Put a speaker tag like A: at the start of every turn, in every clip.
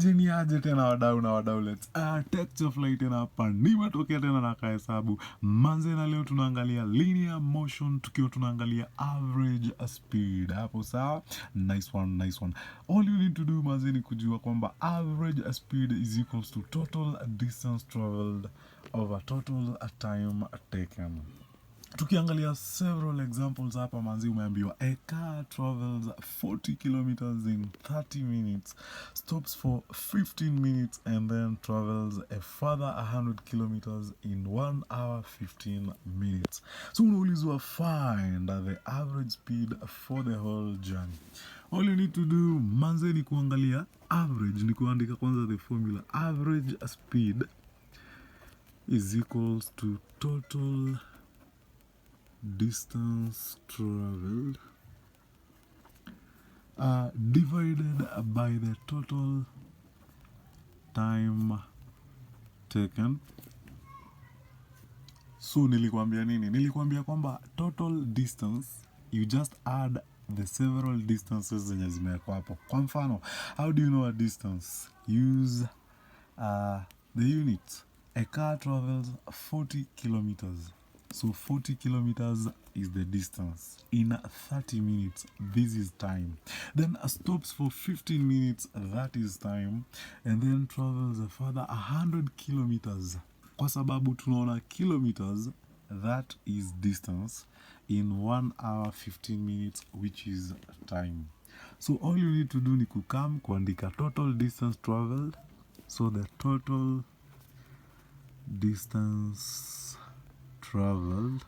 A: Ni aje tena wadau, let's Teqcher flight tena hapa nimetokea tena na kahesabu manze, na leo tunaangalia linear motion tukiwa tunaangalia average speed. Hapo sawa, nice one. All you need to do manze ni kujua kwamba average speed is equals to total distance traveled over total time taken. Tukiangalia several examples hapa manzi, umeambiwa a car travels 40 kilometers in 30 minutes, stops for 15 minutes and then travels a further 100 kilometers in 1 hour 15 minutes. So unaulizwa find the average speed for the whole journey. All you need to do manzi ni kuangalia average, ni kuandika kwanza the formula. Average speed is equals to total distance traveled divided by the total time taken. So nilikuambia nini? Nilikuambia kwamba total distance, you just add the several distances zenye zimewekwa hapo. Kwa mfano, how do you know a distance? Use the unit. A car travels 40 kilometers. So 40 kilometers is the distance. In 30 minutes, this is time. Then stops for 15 minutes, that is time. And then travels a further 100 kilometers. Kwa sababu tunaona kilometers, that is distance. In 1 hour 15 minutes, which is time. So all you need to do ni kukam kuandika total distance traveled. So the total distance traveled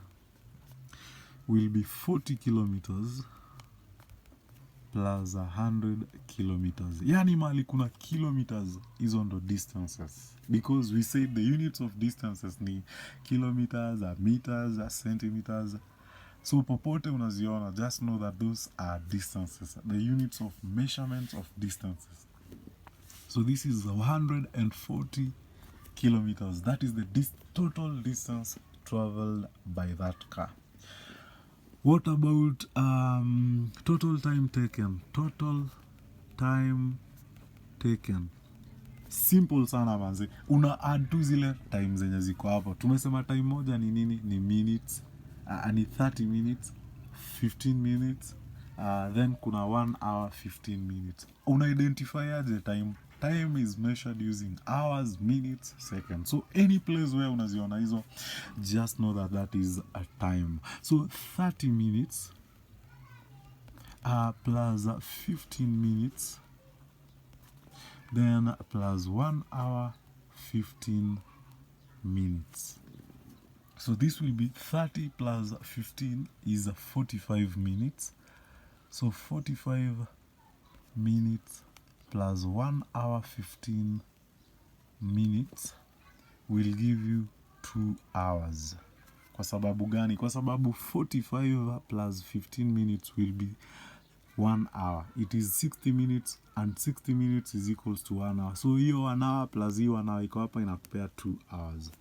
A: will be 40 kilometers plus 100 kilometers. Yani mali kuna kilometers, hizo ndo distances. Because we said the units of distances ni kilometers, meters, centimeters. So popote unaziona, just know that those are distances. The units of measurements of distances. So this is 140 kilometers. That is the total distance traveled by that car. What about total time taken? Total time taken. Simple sana manze. Una add tu zile time zenye ziko hapo. Tumesema time moja ni nini? Ni minutes. Ni 30 minutes, 15 minutes. Then kuna 1 hour 15 minutes. Una identify aje time? Time is measured using hours, minutes, seconds. So any place where unaziona hizo, just know that that is a time. So 30 minutes plus 15 minutes, then plus 1 hour 15 minutes. So this will be 30 plus 15 is 45 minutes. So 45 minutes plus 1 hour 15 minutes will give you 2 hours. Kwa sababu gani? Kwa sababu 45 plus 15 minutes will be 1 hour. It is 60 minutes and 60 minutes is equals to 1 hour. So hiyo 1 hour plus hiyo 1 hour iko hapa inakupea 2 hours.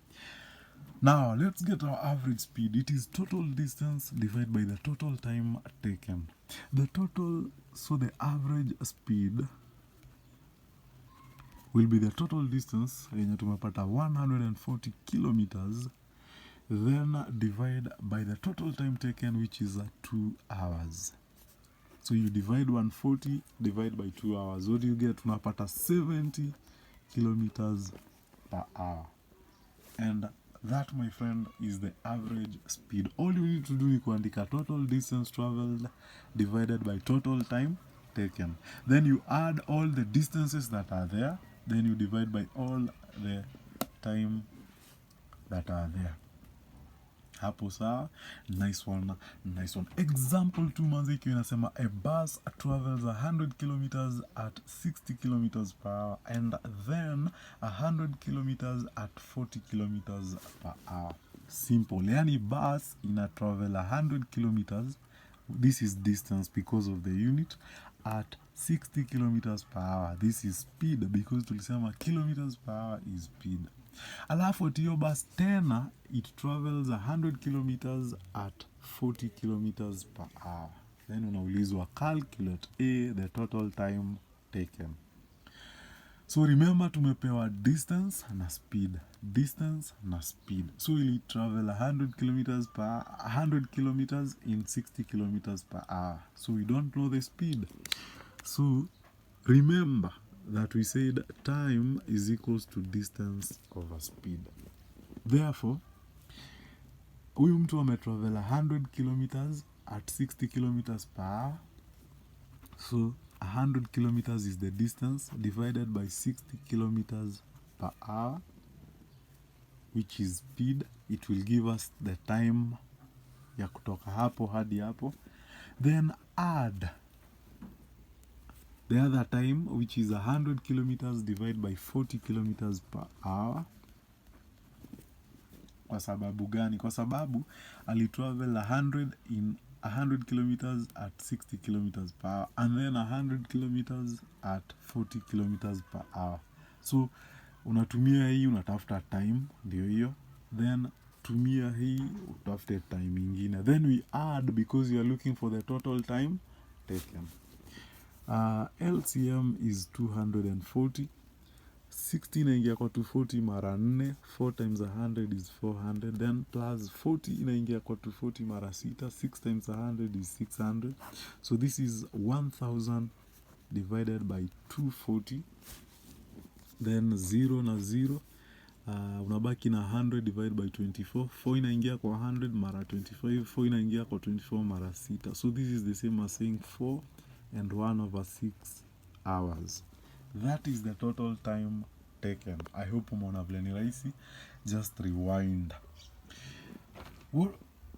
A: Now, let's get our average speed. It is total distance divided by the total time taken. The average speed will be the total distance, yenye tumepata 140 kilometers, then divide by the total time taken, which is 2 hours. So you divide 140, divide by 2 hours. What do you get? Tunapata 70 kilometers per hour. And that, my friend, is the average speed. All you need to do is kuandika total distance traveled divided by total time taken. Then you add all the distances that are there. Then you divide by all the time that are there. Hapo sawa, nice one. Example 2 manzi ikiwa inasema a bus travels 100 kilometers at 60 kilometers per hour and then 100 kilometers at 40 kilometers per hour. Simple. Yani bus ina travel 100 kilometers. This is distance because of the unit at 60 kilometers per hour. This is speed because tulisema kilometers per hour is speed. Alafu tiyo bus tena, it travels 100 kilometers at 40 kilometers per hour. Then unaulizwa calculate the total time taken. So remember tumepewa distance na speed. Distance na speed. So we'll travel 100 kilometers in 60 kilometers per hour. So we don't know the speed. So remember that we said time is equals to distance over speed. Therefore, huyu mtu ametravel 100 kilometers at 60 kilometers per hour. So 100 kilometers is the distance divided by 60 kilometers per hour, which is speed. It will give us the time ya kutoka hapo hadi hapo. Then add the other time, which is 100 kilometers divided by 40 kilometers per hour. Kwa sababu gani? Kwa sababu alitravel 100 kilometers at 60 kilometers per hour and then 100 kilometers at 40 kilometers per hour. So unatumia hii unatafuta time, ndio hiyo. Then tumia hii utafute time ingine. Then we add because you are looking for the total time taken. LCM is 240. 60 inaingia kwa 240 mara 4. 4 times 100 is 400. Then plus 40 inaingia kwa 240 mara 6. 6 times 100 is 600. So this is 1000 divided by 240. Then 0 na 0. Unabaki na 100 divided by 24. 4 inaingia kwa 100 mara 25. 4 inaingia kwa 24 mara 6. So this is the same as saying 4 and 1/6 hours. That is the total time taken. I hope umeona vile ni rahisi. Just rewind.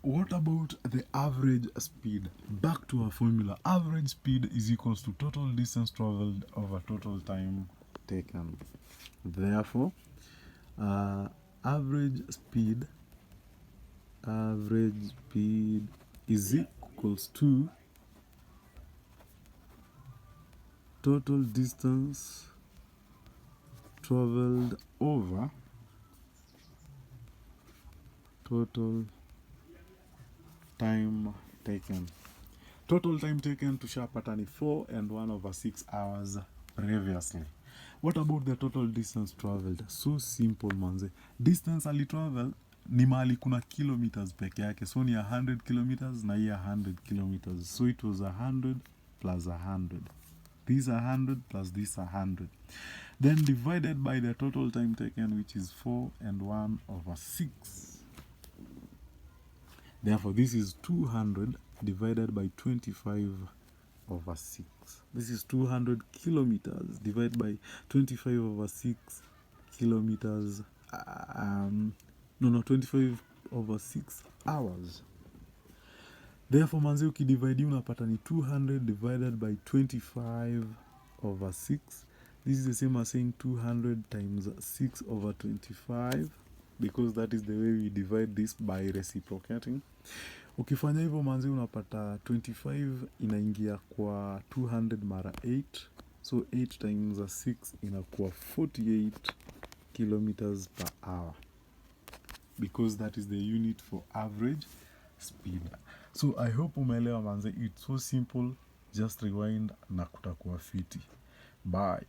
A: What about the average speed? Back to our formula. Average speed is equals to total distance traveled over total time taken. Therefore, average speed is equals to total distance traveled over total time taken. Total time taken tushapata ni 4 and 1/6 hours previously. What about the total distance traveled? So simple manze. Distance ali travel ni mahali kuna kilometers peke yake. So ni 100 kilometers na hii 100 kilometers. So it was 100 plus 100. This 100 plus this 100. Then divided by the total time taken, which is 4 and 1/6. Therefore, this is 200 divided by 25/6. This is 200 kilometers divided by 25/6 kilometers. 25/6 hours. Therefore, manzi ukidivide unapata ni 200 divided by 25/6. This is the same as saying 200 times 6/25 because that is the way we divide this by reciprocating. Ukifanya hivyo manzi unapata 25 inaingia kwa 200 mara 8. So 8 times 6 inakuwa 48 kilometers per hour. Because that is the unit for average speed. So I hope umeelewa manze. It's so simple. Just rewind na kutakuwa fiti. Bye.